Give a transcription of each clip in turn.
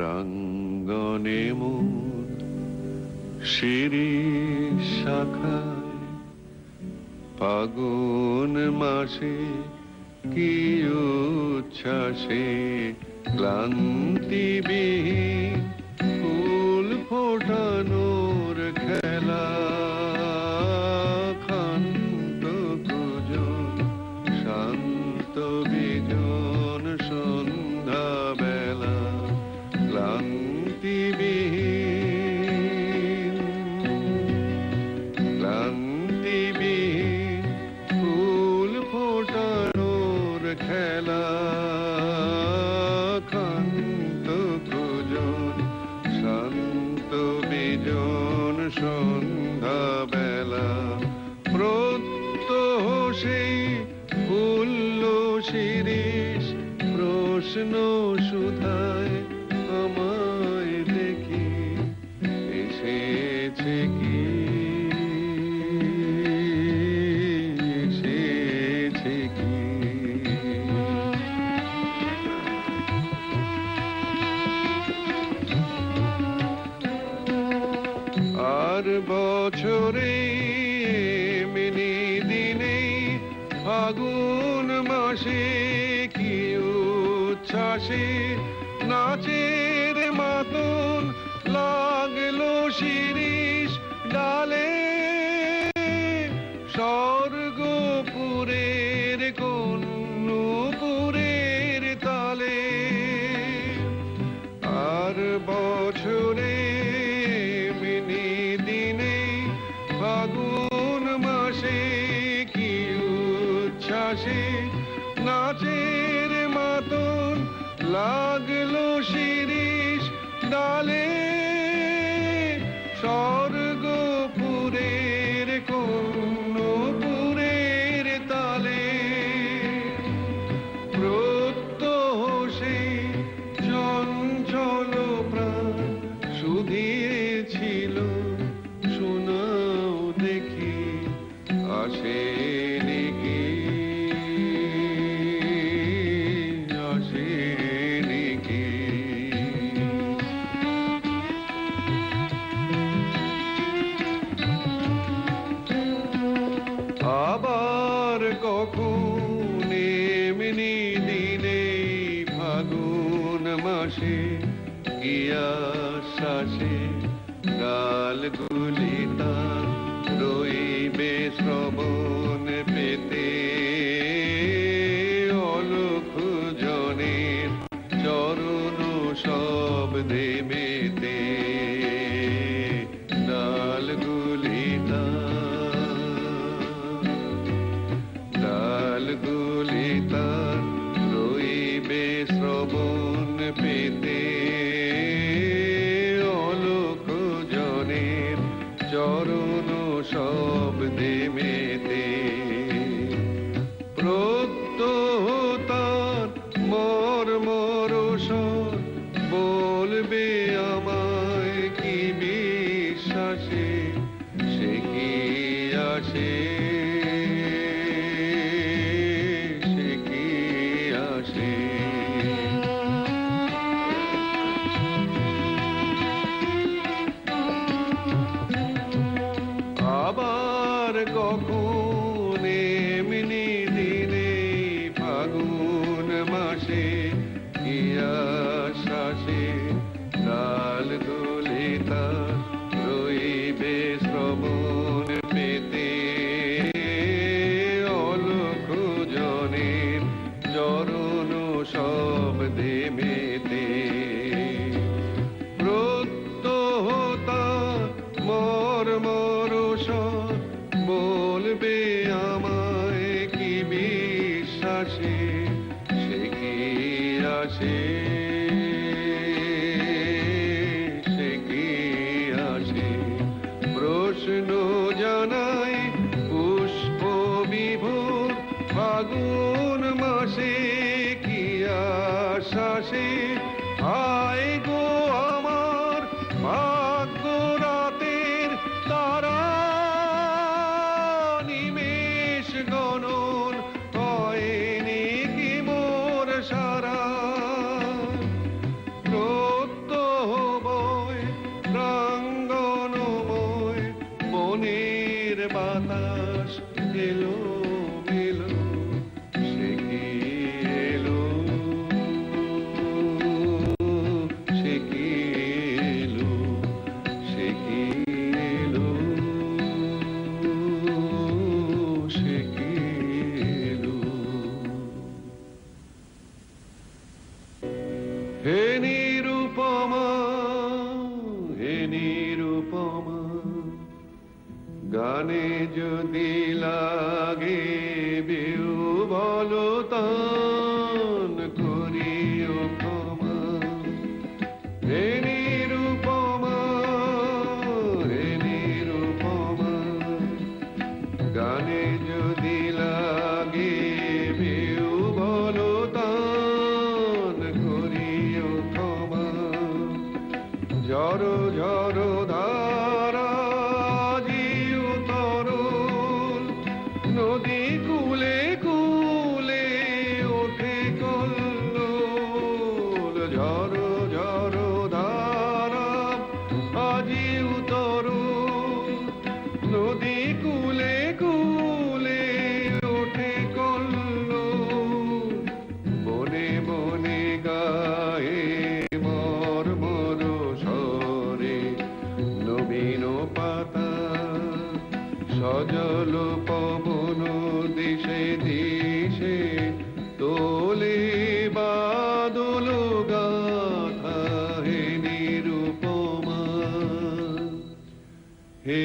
প্রাঙ্গণে মোর শিরিষ শাখায় ফাগুন মাসে কি উচ্ছ্বাসে ক্লান্তিবিহীন ফুল ফোটানোর খেলা ক্ষান্ত কুজন শান্ত বিজন সন্ধ্যা বেলা ক্লান্তিবিহীন ফুল ফোটানোর খেলা ক্ষান্ত কুজন শান্ত বিজন সন্ধ্যা বেলা প্রত্যহ সেই ফুল্ল শিরিষ প্রশ্ন সুধায় আমায় দেখি এসেছে কি এসেছে কি আর বছরে এমনি দিনে ফাগুন মাসে কি উচ্ছ্বাসে নাচের মাতন লাগলো শিরিষ ডালে স্বর্গপুরের কোন নূপুরের তালে আর বছরে এমনি দিনে ফাগুন মাসে কি উচ্ছ্বাসে নাচের মাতন লাগলো শিরিষ ডালে স্বর্গপুরের কোন নূপুরের তালে প্রত্যহ সেই চঞ্চল প্রাণ শুধিয়েছিল শোনাও দেখি আসেনি কি আসেনি কি আবার কখন এমনি দিনে ফাগুন মাসে কি আশ্বাসে গালগুলি তার রইবে শ্রবণ পেতে অলখ জনের চরণ শব্দে মেতে ডালগুলি তার রইবে শ্রবণ পেতে অলখ জনের চরণ শব্দে মেতে প্রত্যহ তার মর্মর স্বর বলবে আমায় কি বিশ্বাসে সে কি আসে সে কি আসে আবার কখন এমনি দিনে ফাগুন মাসে কি আশ্বাসে ডালগুলি তার রইবে শ্রবণ পেতে অলখ জনের চরণ শব্দে মেতে প্রত্যহ তার মর্মর স্বর বলবে আমায় কি বিশ্বাসে সে কি আসে সে কি আসে প্রশ্ন জানাই পুষ্প বিভোর ফাগুন মাসে কি আশ্বাসে আয় গো আমার ভাগ্য রাতের তারা নিমেষ গণন হয়নি কি মোর সারা প্রত্যহ গানে যদি লাগে বিউ বলো তান করিও ক্ষমা হে নিরুপমা হে নিরুপমা গানে যদি লাগে বিউ বলো তান করিও ক্ষমা ঝড়ো ঝড়ো ধারা জিউ তরুণ নদী কুলে কুলে ওঠে কল্লোল ঝড়ো ঝড়ো ধারা আজিউ তরুণ নদী কুলে কুলে ওঠে কল্লোল বনে বনে গায়ে মর মর স্বরে নবীন পাতা সজল পবন দিশে দিশে তোলে বাদল গাথা হে নিরুপমা হে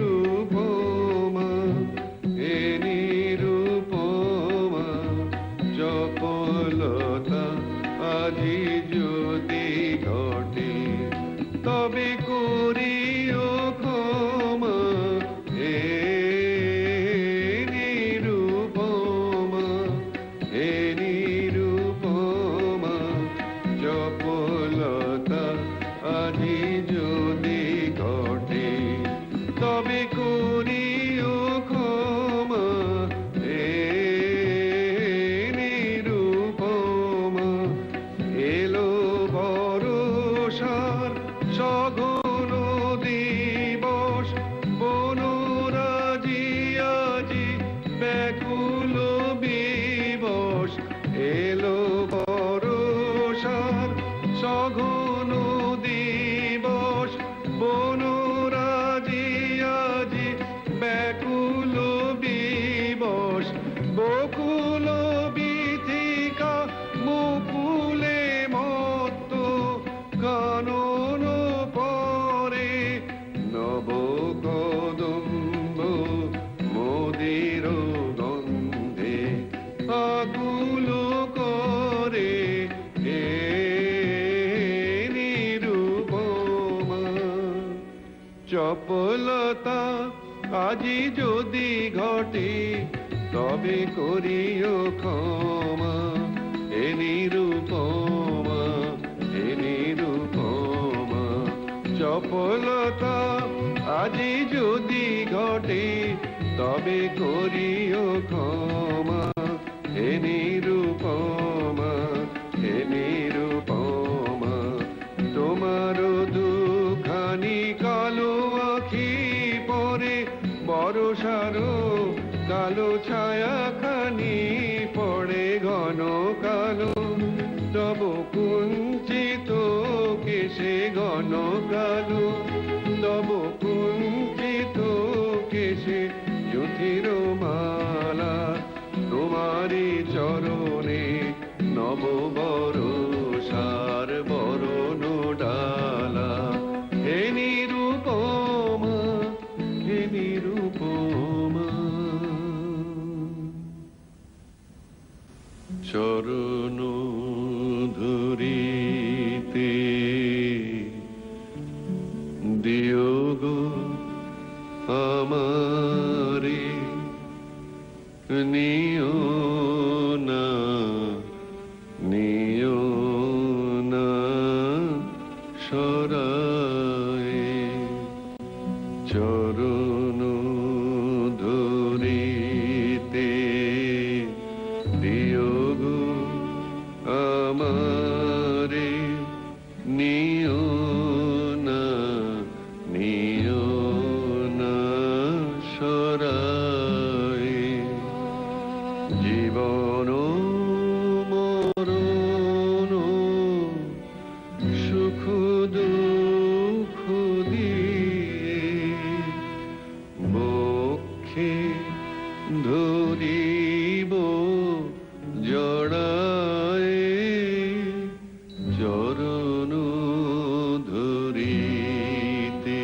নিরুপমা হে নিরুপমা চপলতা আজি যদি ঘটে তবে করিও ক্ষমা হে নিরুপমা হে নিরুপমা চপলতা আজি যদি ঘটে তবে করিও ক্ষমা হে নিরুপমা এলো বর্ষার সঘন দিবস বনরাজি আজি ব্যাকুল বিবশ এলো বর্ষার সঘন দিবস বনরাজি আজি ব্যাকুল বিবশ বকুল বিথিকা মুকুলে মত্ত কানন পরে নব কদম্ব মোদির গন্ধে আকুল করে হে নিরুপমা চপলতা আজি যদি ঘটে তবে করিও ক্ষমা হে নিরুপমা হে নিরুপমা চপলতা আজি যদি ঘটে তবে করিও ক্ষমা হে নিরুপমা হে নিরুপমা তোমার দুখানি কালো আখি পরে বর্ষার কালো ছায়া খানি পড়ে ঘন কালো তব কুঞ্চিত কেশে ঘন কালো তব কুঞ্চিত কেশে জ্যোতির মালা তোমারি চরণে নব বর্ষার বরণ ডালা হে নিরুপমা হে নিরুপমা চরণ ধরিতে দিও গো আমারে নিও না নিও না সরায়ে চরণ ধরিতে দিও গো আমারে নিও না নিও না সরায়ে জীবন মরণ সুখ দুঃখ দিয়ে বক্ষে ধরিব জড়ায়ে চরণ ধরিতে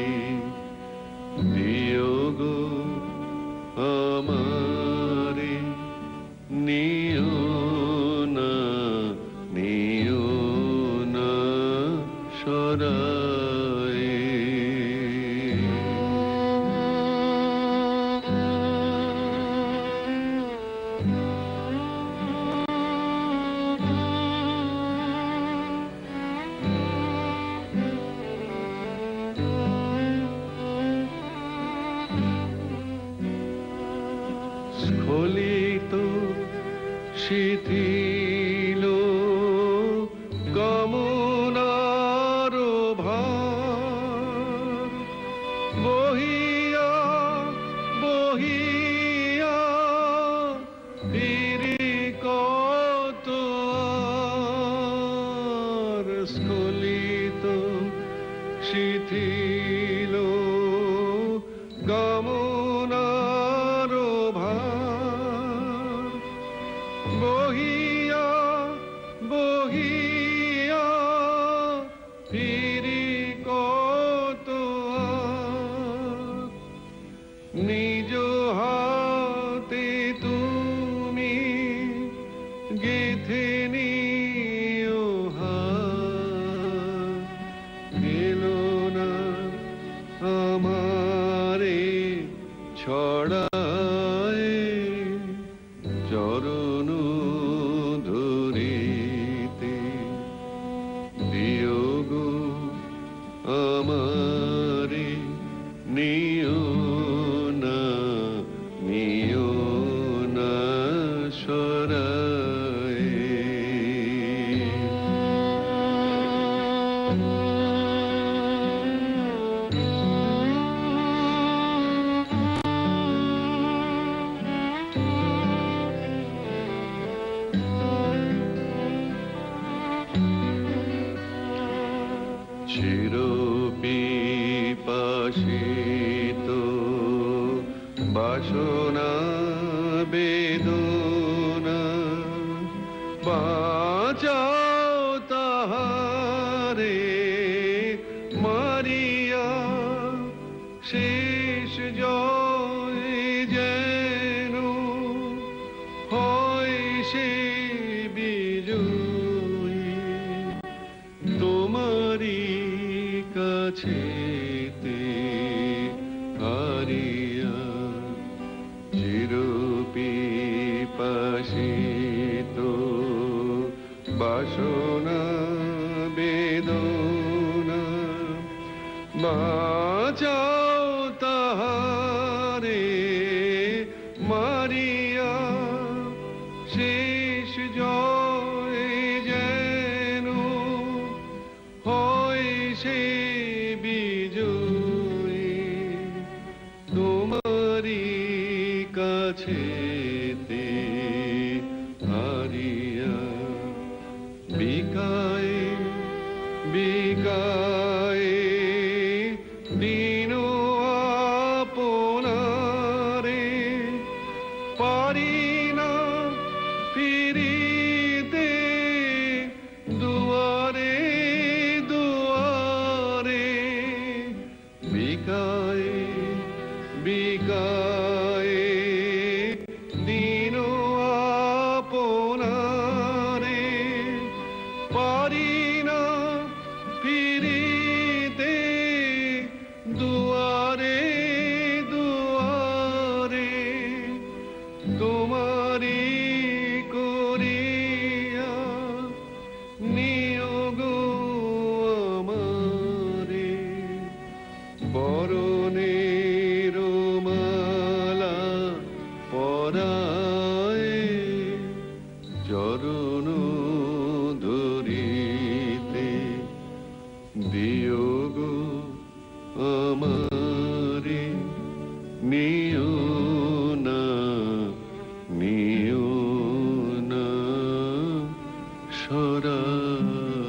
স্খলিত শিথিল কামনার ভার বহিয়া বহিয়া ফিরি কত আর স্খলিত শিথিল কামনার ভার বহিয়া বহিয়া ফিরি কত আর নিজ হাতে তুমি গেথে নিও হাত এলো না আমারে ছড়ায় চরণ ধরিতে বিয়োগ আমারে নিও না নিও না সরায় চিরপিপাসিত বাসনা বেদনা বাঁচাও তাহারে মারিয়া শেষ জয় যেন হয় সে বিজয়ী তোমারি কাছেতে হারিয়া চিরপিপাসিত বাসনা বেদনা বাঁচাও তাহারে মারিয়া শেষ জয় যেন হয় সে বিজয়ী তোমারি কাছেতে হারিয়া বিকায় বিকায় দিন আপনারে পারি না ফিরিতে দুয়ারে দুয়ারে বিকায় বিকায় দিন আপনারে পারি না ফিরিতে দুয়ারে দুয়ারে তোমারি করিয়া নিয়োগ আমারে বরণের মালা পরায় চরণ ধরিতে বিয়োগ আমারে নিও না নিও না সরায়